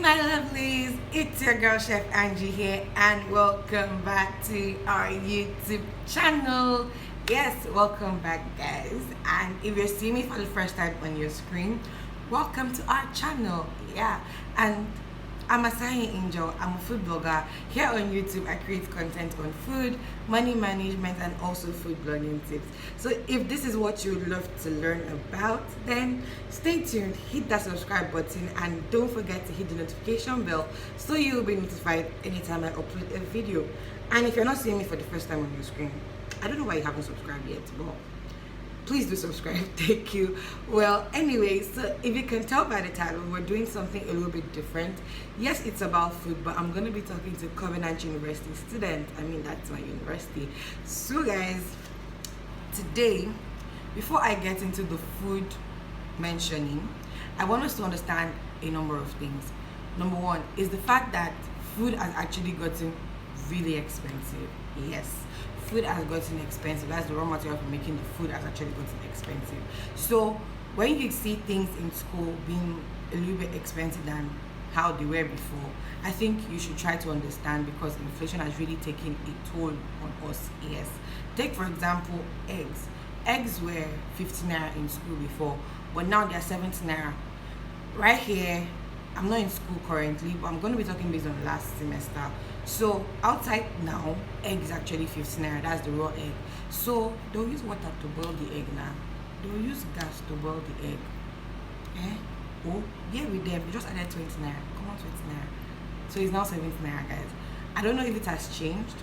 my lovelies, it's your girl Chef Angie here, and welcome back to our YouTube channel. Yes, welcome back, guys. And if you're seeing me for the first time on your screen, welcome to our channel. Yeah, and I'm a Sahih Angel. I'm a food blogger. Here on YouTube, I create content on food, money management, and also food blogging tips. So if this is what you would love to learn about, then stay tuned, hit that subscribe button, and don't forget to hit the notification bell so you'll be notified anytime I upload a video. And if you're not seeing me for the first time on your screen, I don't know why you haven't subscribed yet, but please do subscribe. Thank you. Well, anyway, so if you can tell by the title, we're doing something a little bit different. Yes, it's about food, but I'm going to be talking to Covenant University students. That's my university. So guys, today, before I get into the food mentioning, I want us to understand a number of things. Number one is the fact that food has actually gotten really expensive. Yes, food has gotten expensive. That's the raw material for making the food has actually gotten expensive. So when you see things in school being a little bit expensive than how they were before, I think you should try to understand, because inflation has really taken a toll on us. Yes, take for example eggs. Eggs were 15 naira in school before, but now they're 70 naira. Right here, I'm not in school currently, but I'm going to be talking based on last semester. So outside now, egg is actually 15 naira. That's the raw egg. So don't use water to boil the egg now. Don't use gas to boil the egg. Oh, yeah, with them, you just added 20 naira. Come on, 20 naira. So it's now 70 naira, guys. I don't know if it has changed.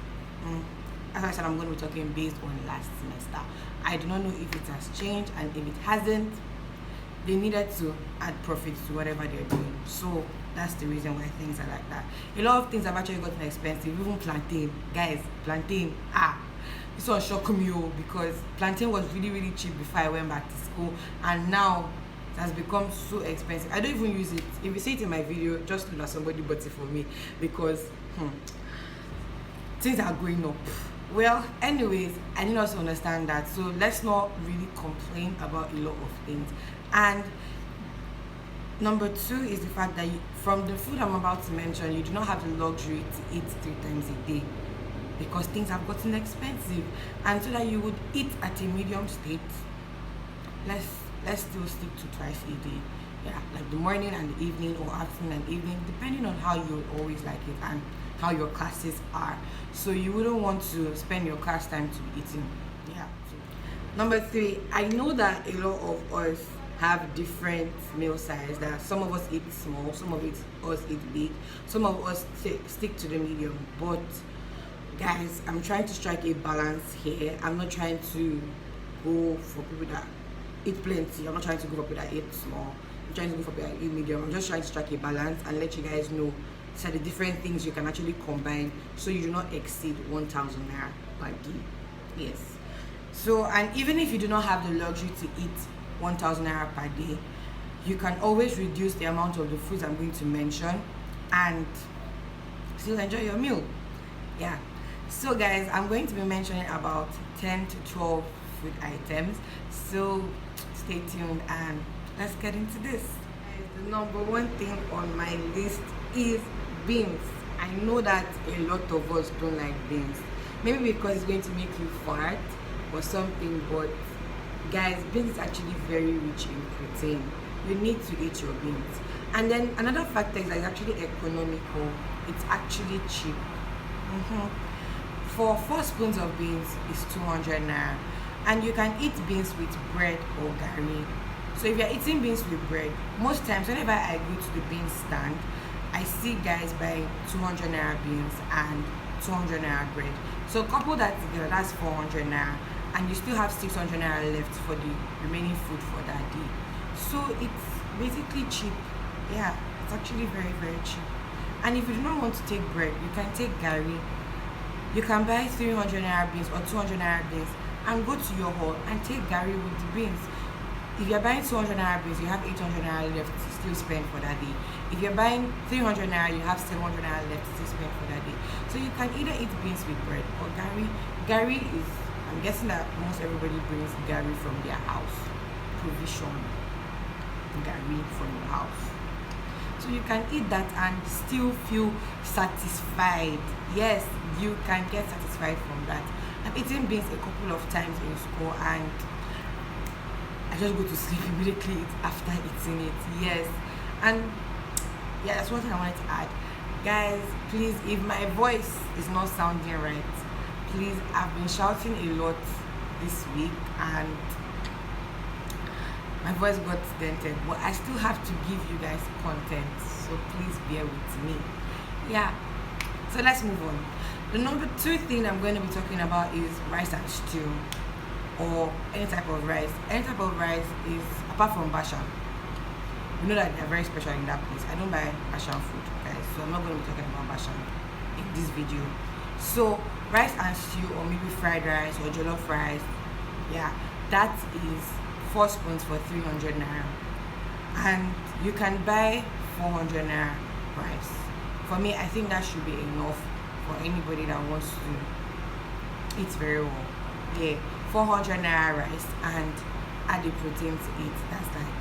As I said, I'm going to be talking based on last semester. I do not know if it has changed, and if it hasn't, they needed to add profits to whatever they're doing. So that's the reason why things are like that. A lot of things have actually gotten expensive. Even plantain, guys, plantain. This one shocked me, because plantain was really cheap before I went back to school, and now it has become so expensive. I don't even use it. If you see it in my video, just know that somebody bought it for me, because things are going up. Well, anyways, I need us to understand that. So let's not really complain about a lot of things. And number two is the fact that from the food I'm about to mention, you do not have the luxury to eat 3 times a day, because things have gotten expensive. And so that you would eat at a medium state, let's still stick to twice a day. Yeah, like the morning and the evening, or afternoon and evening, depending on how you always like it and how your classes are. So you wouldn't want to spend your class time to be eating. Yeah. Number 3, I know that a lot of us have different meal size. That some of us eat small, some of us eat big, some of us stick to the medium. But guys, I'm trying to strike a balance here. I'm not trying to go for people that eat plenty. I'm not trying to go for people that eat small. I'm trying to go for people that eat medium. I'm just trying to strike a balance and let you guys know so the different things you can actually combine, so you do not exceed 1,000 naira per day. Yes. So, and even if you do not have the luxury to eat 1,000 naira per day, you can always reduce the amount of the foods I'm going to mention and still enjoy your meal. Yeah. So guys, I'm going to be mentioning about 10 to 12 food items. So stay tuned and let's get into this. The number one thing on my list is beans. I know that a lot of us don't like beans. Maybe because it's going to make you fart or something, but guys, beans is actually very rich in protein. You need to eat your beans. And then another factor is that it's actually economical. It's actually cheap. For 4 spoons of beans is 200 naira, and you can eat beans with bread or gari. So if you're eating beans with bread, most times whenever I go to the beans stand, I see guys buying 200 naira beans and 200 naira bread. So couple that together, that's 400 naira, and you still have 600 naira left for the remaining food for that day. So it's basically cheap. Yeah, it's actually very cheap. And if you do not want to take bread, you can take gari. You can buy 300 naira beans or 200 naira beans and go to your hall and take gari with the beans. If you're buying 200 naira beans, you have 800 naira left to still spend for that day. If you're buying 300 naira, you have 700 naira left to still spend for that day. So you can either eat beans with bread or gari. Gari is, I'm guessing that most everybody brings gari from their house. Provision gari from your house. So you can eat that and still feel satisfied. Yes, you can get satisfied from that. I've eaten beans a couple of times in school, and I just go to sleep immediately after eating it. Yes. And yeah, that's one thing I wanted to add. Guys, please, if my voice is not sounding right, please, I've been shouting a lot this week and my voice got dented, but I still have to give you guys content, so please bear with me. Yeah, so let's move on. The number 2 thing I'm going to be talking about is rice and stew, or any type of rice. Any type of rice is, apart from bashan, you know that they're very special in that place. I don't buy bashan food, guys, so I'm not going to be talking about bashan in this video. So rice and stew, or maybe fried rice or jollof rice, yeah, that is 4 spoons for 300 naira, and you can buy 400 naira rice. For me, I think that should be enough for anybody that wants to eat very well. Yeah, 400 naira rice and add the protein to it. That's like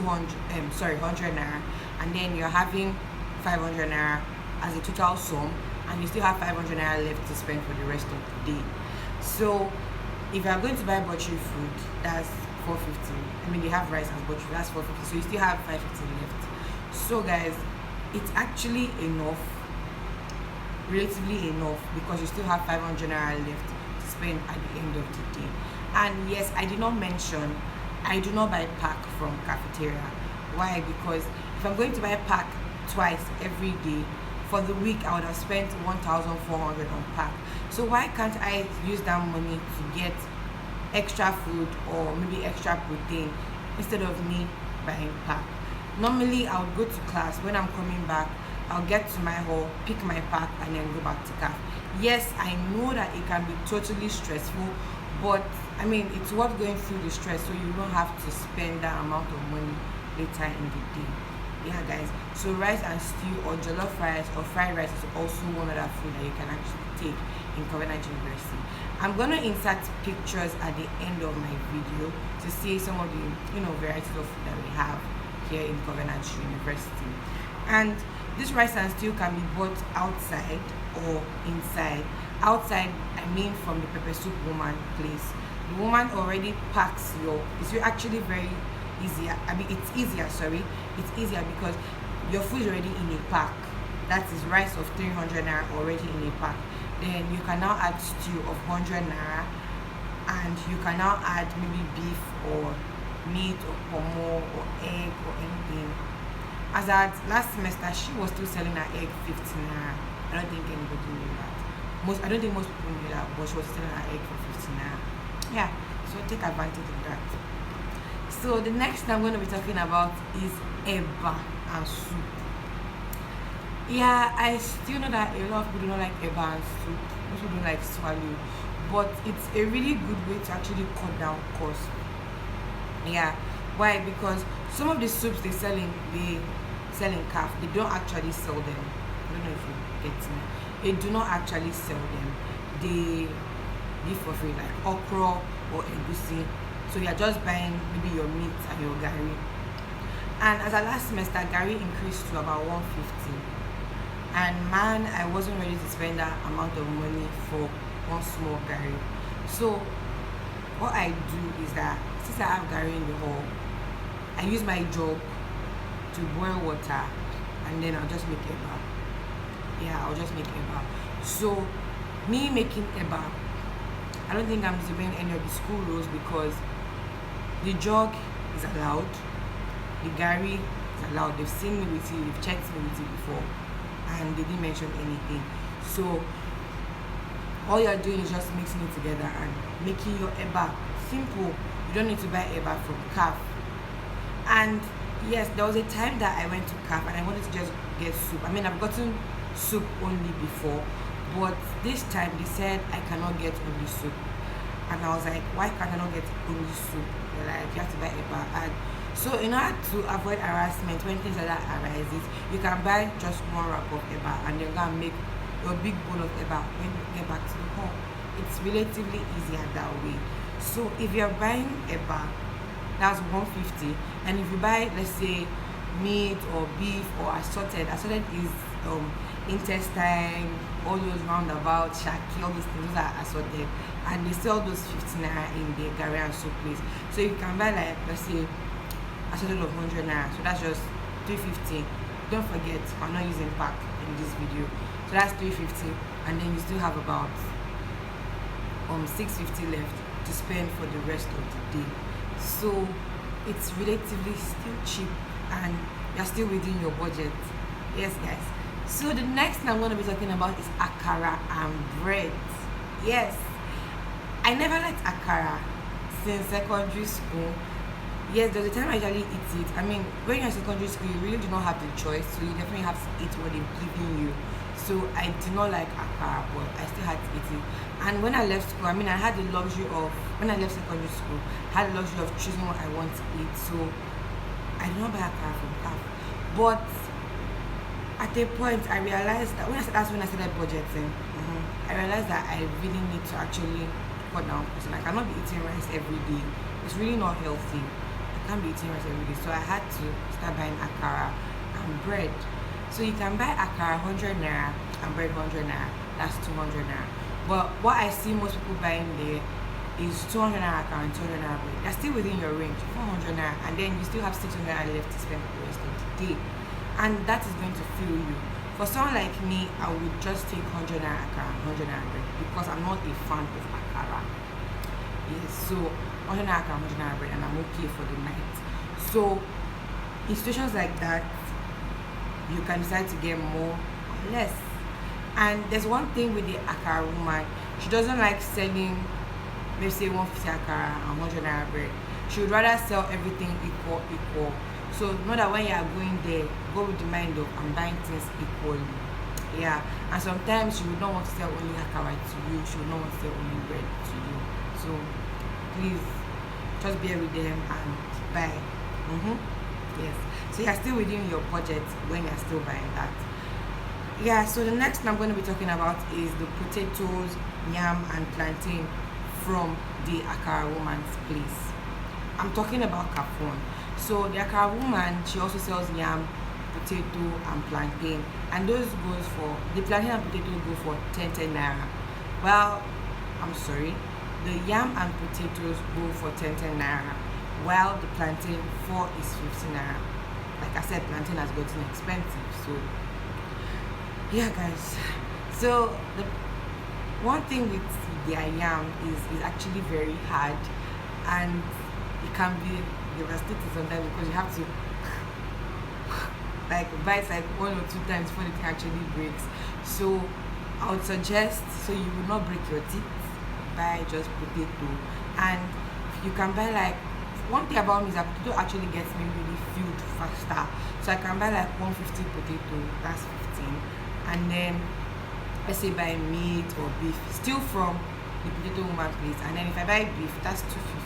100 naira, and then you're having 500 naira as a total sum, and you still have 500 naira left to spend for the rest of the day. So if you are going to buy butchery food, that's 450. I mean, they have rice as butchery, that's 450, so you still have 550 left. So guys, it's actually enough, relatively enough, because you still have 500 naira left to spend at the end of the day. And yes, I did not mention, I do not buy pack from cafeteria. Why? Because if I'm going to buy pack twice every day, for the week I would have spent 1,400 on pack. So why can't I use that money to get extra food or maybe extra protein instead of me buying pack? Normally I would go to class. When I'm coming back, I'll get to my hall, pick my pack, and then go back to CAF. Yes, I know that it can be totally stressful, but I mean, it's worth going through the stress so you don't have to spend that amount of money later in the day. Yeah guys, so rice and stew or jollof rice or fried rice is also one other food that you can actually take in Covenant University. I'm gonna insert pictures at the end of my video to see some of the varieties of food that we have here in Covenant University. And this rice and stew can be bought outside or inside. Outside, I mean from the pepper soup woman place. The woman already packs it's actually very easier. I mean, it's easier, it's easier because your food is already in a pack. That is rice of 300 naira already in a pack. Then you can now add stew of 100 naira, and you can now add maybe beef or meat or pomo or egg or anything. As at last semester, she was still selling her egg 15 naira. I don't think anybody knew that. I don't think most people knew that, but she was selling her egg for 15 naira. Yeah, so take advantage of that. So the next thing I'm going to be talking about is eba and soup. Yeah, I still know that a lot of people do not like eba and soup. Most people don't like swallow, but it's a really good way to actually cut down costs. Yeah, why? Because some of the soups they sell in CAF, they don't actually sell them. I don't know if you get me. They do not actually sell them. They give for free, like okra or egusi. So you're just buying maybe your meat and your gari. And as a last semester, gari increased to about 150. And man, I wasn't ready to spend that amount of money for one small gari. So what I do is that since I have gari in the hall, I use my jug to boil water, and then I'll just make eba. Yeah, I'll just make eba. So me making eba, I don't think I'm disobeying any of the school rules, because the jug is allowed, the gari is allowed. They've seen me with it, they've checked me with it before, and they didn't mention anything. So all you're doing is just mixing it together and making your eba simple. You don't need to buy eba from CAF. And yes, there was a time that I went to CAF and I wanted to just get soup. I mean, I've gotten soup only before, but this time they said I cannot get only soup. And I was like, why can't I not get only soup? They're like, you have to buy eba. And so in order to avoid harassment when things like that arises, you can buy just one wrap of eba and then go and make your big bowl of eba when you get back to the home. It's relatively easier that way. So if you're buying eba, that's 150, and if you buy, let's say, meat or beef or assorted. Assorted is intestine, all those roundabout, shaki, all those things, those are assorted. And they sell those 15 naira in the Gary and soup place. So you can buy like, let's say, assorted of 100 naira. So that's just 350. Don't forget, I'm not using pack in this video. So that's 350, and then you still have about 650 left to spend for the rest of the day. So it's relatively still cheap, and you're still within your budget. Yes, guys. So the next thing I'm going to be talking about is Akara and bread. Yes, I never liked Akara since secondary school. Yes, there's a time I usually eat it. I mean, when you're in secondary school, you really do not have the choice, so you definitely have to eat what they're giving you. So I did not like Akara, but I still had to eat it. And when I left school, I mean, I had the luxury of, when I left secondary school, I had the luxury of choosing what I want to eat. So I did not buy Akara from CAF. But at a point, I realized that that's when I started budgeting. I realized that I really need to actually cut down. So I cannot be eating rice every day. It's really not healthy. I can't be eating rice every day. So I had to start buying Akara and bread. So you can buy Akara 100 naira and bread 100 naira. That's 200 naira. But what I see most people buying there is 200 naira Akara and 200 naira bread. They're still within your range, 400 naira, and then you still have 600 naira left to spend for the rest of the day. And that is going to fill you. For someone like me, I would just take 100 naira Akara and 100 naira bread because I'm not a fan of Akara. Yes, so 100 naira Akara, 100 naira bread, and I'm okay for the night. So in situations like that, you can decide to get more or less. And there's one thing with the Akara woman, she doesn't like selling, let's say 150 Akara and 100 naira bread. She would rather sell everything equal. So know that when you are going there, go with the mind of I'm buying things equally. Yeah, and sometimes she would not want to sell only Akara to you, she would not want to sell only bread to you. So please just bear with them and buy. Yes, so you're still within your budget when you're still buying that. Yeah, so the next thing I'm going to be talking about is the potatoes, yam and plantain from the Akara woman's place. I'm talking about Kafon. So the Akara woman, she also sells yam, potato and plantain, and those goes for, the plantain and potato go for 10 naira. Well, I'm sorry, the yam and potatoes go for 10 naira, while the plantain 4 is 15 naira. Like I said, plantain has gotten expensive. So yeah, guys. So the one thing with their yam is actually very hard, and it can be devastating sometimes because you have to like bite like 1 or 2 times before it actually breaks. So I would suggest, so you will not break your teeth, buy just potato. And you can buy like, one thing about me is that potato actually gets me really filled faster. So I can buy like 150 potato, that's 15, and then let's say buy meat or beef still from the potato woman place, and then if I buy beef, that's 250.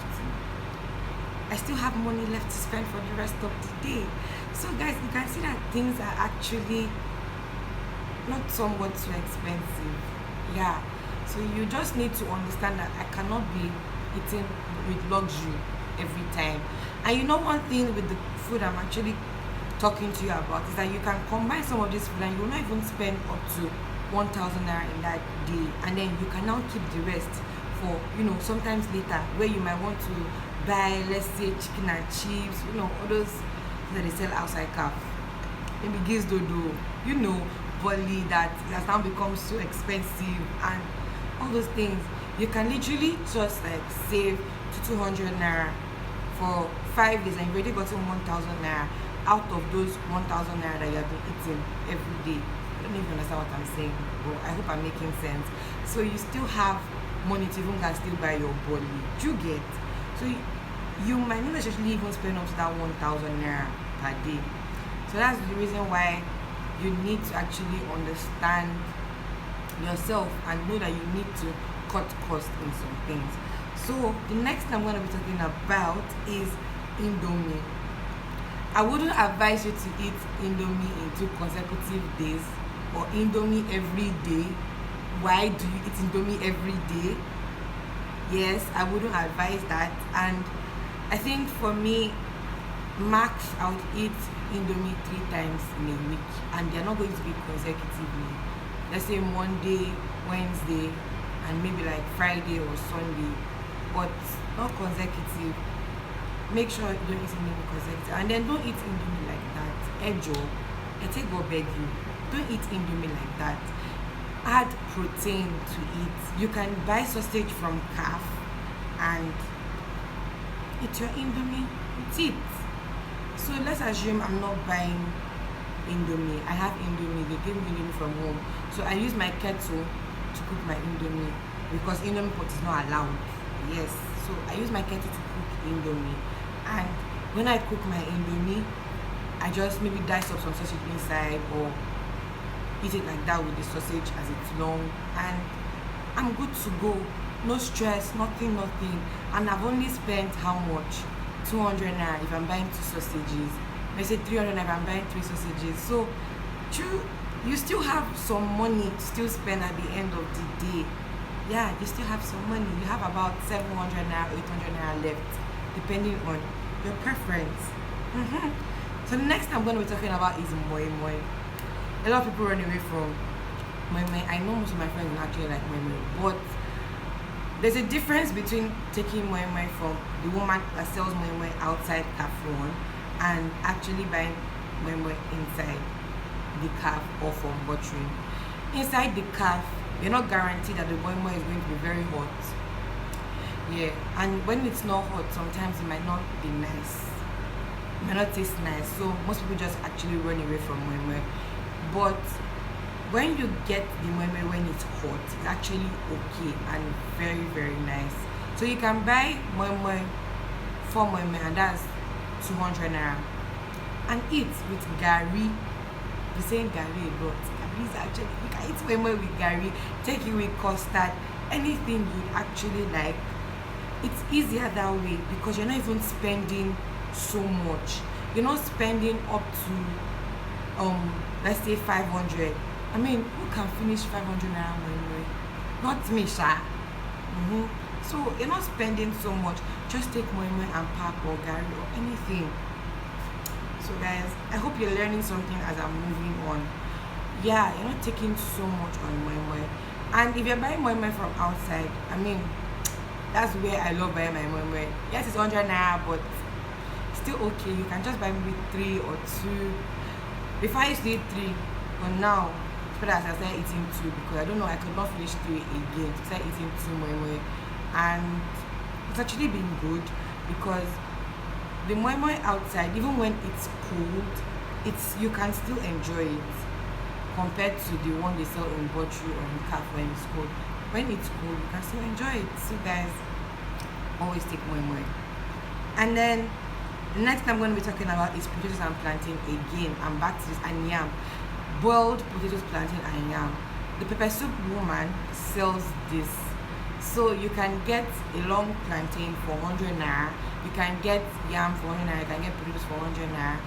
I still have money left to spend for the rest of the day. So guys, you can see that things are actually not somewhat too expensive. Yeah, so you just need to understand that I cannot be eating with luxury every time. And you know, one thing with the food I'm actually talking to you about is that you can combine some of this food and you will not even spend up to 1,000 naira in that day, and then you can now keep the rest for, you know, sometimes later, where you might want to buy, let's say, chicken and chips, you know, all those that they sell outside CAF, maybe gives dodo, you know, bully that has now become so expensive, and all those things. You can literally just like save to 200 naira for 5 days, and you've already gotten 1,000 naira out of those 1,000 naira that you have been eating every day. I don't even understand what I'm saying, but I hope I'm making sense. So you still have money to even can still buy your body. You get, so you might not necessarily even spend up to that 1,000 naira per day. So that's the reason why you need to actually understand yourself and know that you need to cut costs in some things. So the next thing I'm going to be talking about is Indomie. I wouldn't advise you to eat Indomie in 2 consecutive days or Indomie every day. Why do you eat Indomie every day? Yes, I wouldn't advise that. And I think for me, max I would eat Indomie 3 times in a week, and they're not going to be consecutively. Let's say Monday, Wednesday, and maybe like Friday or Sunday, but not consecutive. Make sure you don't eat Indomie consecutive, and then don't eat Indomie like that. Ejo, I take God beg you. Don't eat Indomie like that. Add protein to it. You can buy sausage from calf and eat your Indomie with it. So let's assume I'm not buying Indomie. I have Indomie. They gave me Indomie from home. So I use my kettle to cook my Indomie because Indomie pot is not allowed. Yes. So I use my kettle to cook Indomie. And when I cook my Indomie, I just maybe dice up some sausage inside or eat it like that with the sausage as it's long, and I'm good to go. No stress, nothing. And I've only spent how much? 200 Naira if I'm buying 2 sausages. Let's say 300 Naira if I'm buying 3 sausages. So true, you still have some money to still spend at the end of the day. Yeah, you still have some money. You have about 700 Naira, 800 Naira left, depending on your preference. So the next thing I'm going to be talking about is moi-moi. A lot of people run away from moi-moi. I know most of my friends actually like moi-moi, but there's a difference between taking moi-moi from the woman that sells moi-moi outside cafe and actually buying moi-moi inside the calf or from butchering. Inside the calf, you're not guaranteed that the moi-moi is going to be very hot. Yeah, and when it's not hot, sometimes it might not be nice. It might not taste nice. So most people just actually run away from moi-moi. But when you get the moi-moi when it's hot, it's actually okay and very, very nice. So you can buy moi-moi, 4 moi-moi, and that's 200 Naira, and eat with gari. We're saying gari a lot. Gari is actually, you can eat moi-moi with gari, take it with custard, anything you actually like. It's easier that way because you're not even spending so much. You're not spending up to let's say 500. I mean, who can finish 500 Naira moi-moi? Not me, sha. So you're not spending so much. Just take moi-moi and pap or gari or anything. So guys, I hope you're learning something as I'm moving on. Yeah, you're not taking so much on moi-moi. And if you're buying moi-moi from outside, I mean, that's where I love buying my moi-moi. Yes, it's 100 Naira, but still okay. You can just buy maybe 3 or 2. Before I used to eat 3, but now as I started eating 2 because I don't know, I could not finish 3 again. So I started eating 2 moi-moi, and it's actually been good because the moi-moi outside, even when it's cold, you can still enjoy it compared to the one they sell in butchery or in calf when it's cold. When it's cold, you can still enjoy it. So guys, always take moi-moi. And then the next thing I'm going to be talking about is potatoes and plantain again. I'm back to this, and yam. Boiled potatoes, plantain, and yam. The pepper soup woman sells this. So you can get a long plantain for 100 Naira. You can get yam for 100 Naira. You can get potatoes for 100 Naira.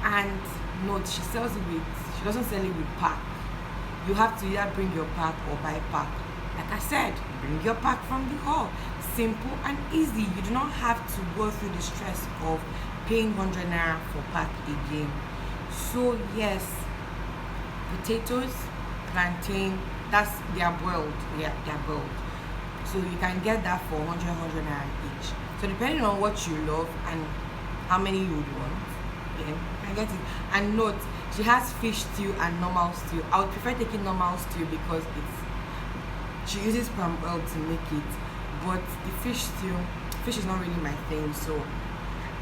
And note, she doesn't sell it with pack. You have to either bring your pack or buy pack. Like I said, bring your pack from the hall. Simple and easy. You do not have to go through the stress of paying 100 Naira for pack again. So yes, potatoes, plantain, they are boiled. Yeah, they are boiled. So you can get that for 100 Naira each. So depending on what you love and how many you would want, then you can get it. And note, she has fish stew and normal stew. I would prefer taking normal stew because she uses palm oil to make it. But the fish is not really my thing, so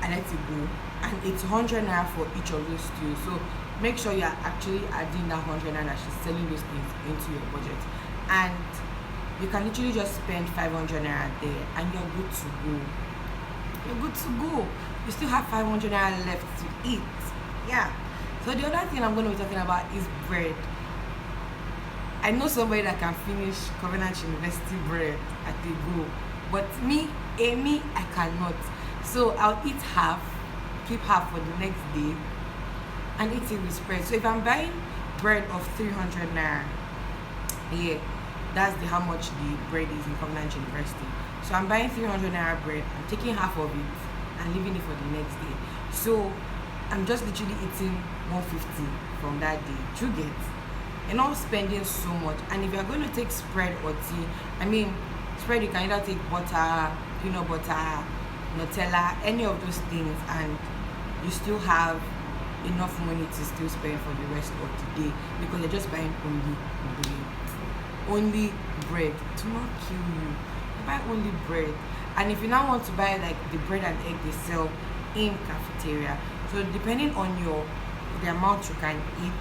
I let it go. And it's 100 Naira for each of those stews. So make sure you're actually adding that 100 Naira that she's selling those things into your budget. And you can literally just spend 500 Naira there and you're good to go. You're good to go. You still have 500 Naira left to eat. Yeah. So the other thing I'm going to be talking about is bread. I know somebody that can finish Covenant University bread at a go, but me, Amy, I cannot. So I'll eat half, keep half for the next day, and eat it with spread. So if I'm buying bread of 300 Naira, yeah, that's how much the bread is in Covenant University. So I'm buying 300 Naira bread, I'm taking half of it and leaving it for the next day. So I'm just literally eating 150 from that day. You get, you're not spending so much. And if you're going to take spread or tea, I mean, spread you can either take butter, peanut butter, Nutella, any of those things, and you still have enough money to still spend for the rest of the day, because you're just buying only bread to not kill you. You buy only bread. And if you now want to buy like the bread and egg they sell in cafeteria, so depending on the amount you can eat,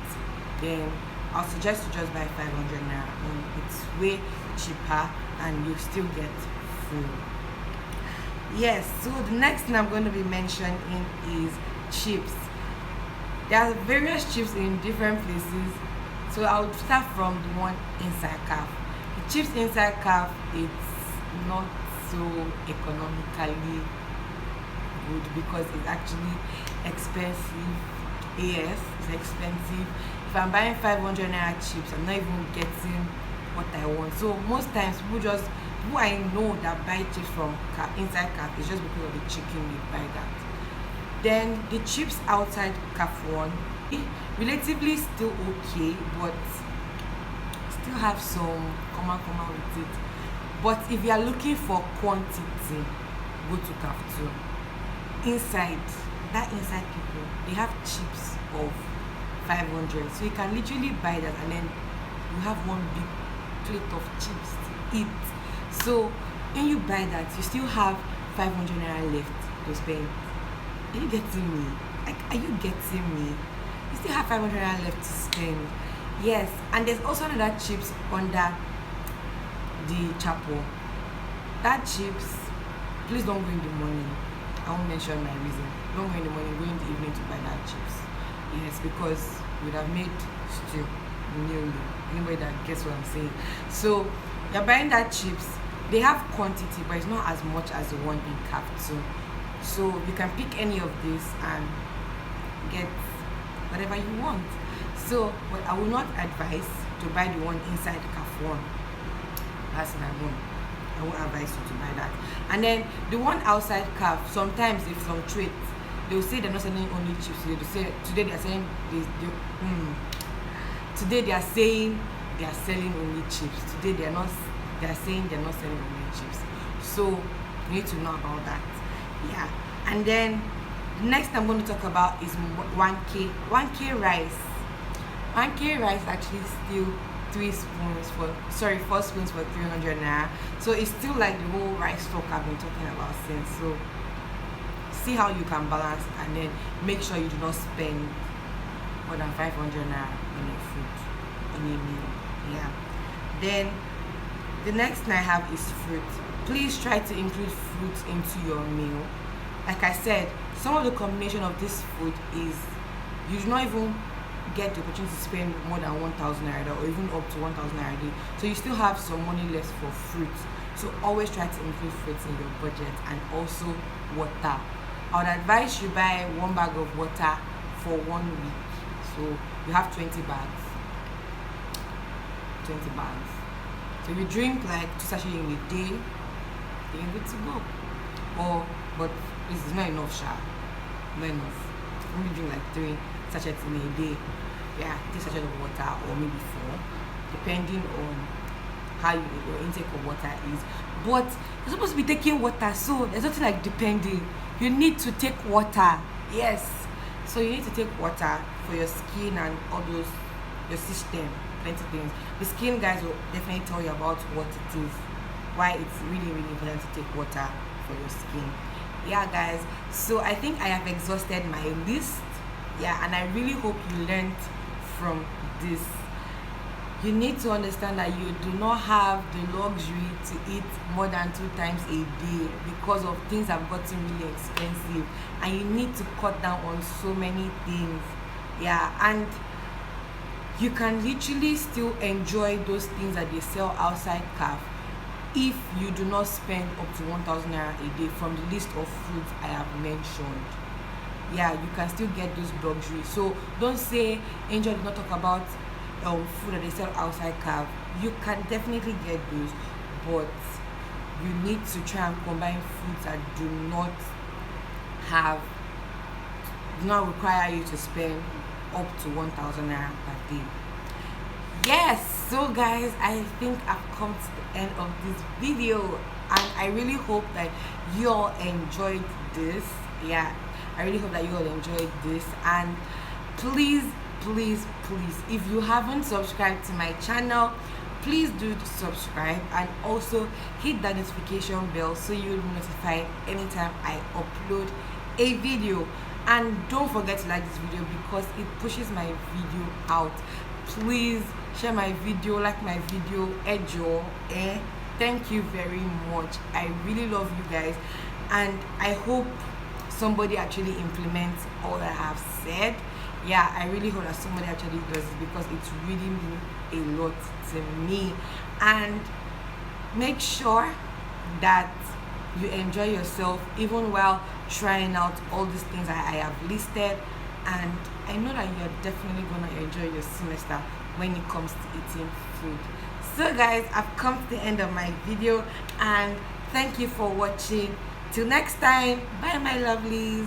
then I'll suggest you just buy 500 naira. It's way cheaper and you still get food. Yes, so the next thing I'm going to be mentioning is chips. There are various chips in different places. So I'll start from the one inside calf. The chips inside calf, it's not so economically good because it's actually expensive. Yes, it's expensive. If I'm buying 500 naira chips, I'm not even getting what I want. So most times who I know that buy chips from inside calf is just because of the chicken they buy that. Then the chips outside calf one, relatively still okay, but still have some comma with it. But if you are looking for quantity, go to calf 2. Inside people, they have chips of 500, so you can literally buy that and then you have one big plate of chips to eat. So when you buy that, you still have 500 naira left to spend. Are you getting me? Like, are you getting me? You still have 500 naira left to spend. Yes, and there's also another chips under the chapel. That chips, please don't go in the morning. I won't mention my reason. Don't go in the morning, go in the evening to buy that chips. Yes, because we would have made stew newly. Anybody that gets what I'm saying. So you're buying that chips. They have quantity, but it's not as much as the one in calf 2. So you can pick any of these and get whatever you want. So, but I will not advise to buy the one inside the calf 1. That's my own. I won't advise you to buy that. And then the one outside calf, sometimes if some treats, they will say they're not selling only chips today. They say today they are saying today they are saying they are selling only chips. Today they are saying they're not selling only chips. So you need to know about that. Yeah. And then the next I'm going to talk about is 1K rice. 1K rice actually still 4 spoons for 300 naira. So it's still like the whole rice stock I've been talking about since. So see how you can balance and then make sure you do not spend more than 500 naira on your food, on your meal. Yeah. Then the next thing I have is fruit. Please try to include fruit into your meal. Like I said, some of the combination of this food is you do not even get the opportunity to spend more than 1,000 naira or even up to 1,000 naira a day. So you still have some money left for fruit. So always try to include fruits in your budget, and also water. I would advise you buy 1 bag of water for 1 week. So you have 20 bags. 20 bags. So if you drink like 2 sachets in a day, then you're good to go. But this is not enough, not enough. Only drink like 3 sachets in a day. Yeah, 3 sachets of water or maybe 4, depending on how your intake of water is. But you're supposed to be taking water, so there's nothing like depending. You need to take water. Yes. So you need to take water for your skin and all those, your system, plenty of things. The skin guys will definitely tell you about what it is, why it's really, really important to take water for your skin. Yeah, guys. So I think I have exhausted my list. Yeah, and I really hope you learned from this. You need to understand that you do not have the luxury to eat more than 2 times a day because of things have gotten really expensive, and you need to cut down on so many things. Yeah, and you can literally still enjoy those things that they sell outside calf if you do not spend up to 1,000 naira a day from the list of foods I have mentioned. Yeah, you can still get those luxuries. So don't say Angel did not talk about food that they sell outside calf. You can definitely get those, but you need to try and combine foods that do not have do not require you to spend up to 1,000 naira per day. Yes, so guys, I think I've come to the end of this video, and I really hope that you all enjoyed this. Yeah, I really hope that you all enjoyed this. And please, if you haven't subscribed to my channel, please do subscribe, and also hit that notification bell so you'll be notified anytime I upload a video. And don't forget to like this video because it pushes my video out. Please share my video, like my video, ejo. Thank you very much. I really love you guys, and I hope somebody actually implements all that I have said. Yeah, I really hope that somebody actually does it because it's really mean a lot to me. And make sure that you enjoy yourself even while trying out all these things I have listed. And I know that you're definitely gonna enjoy your semester when it comes to eating food. So guys, I've come to the end of my video, and thank you for watching. Till next time, bye my lovelies.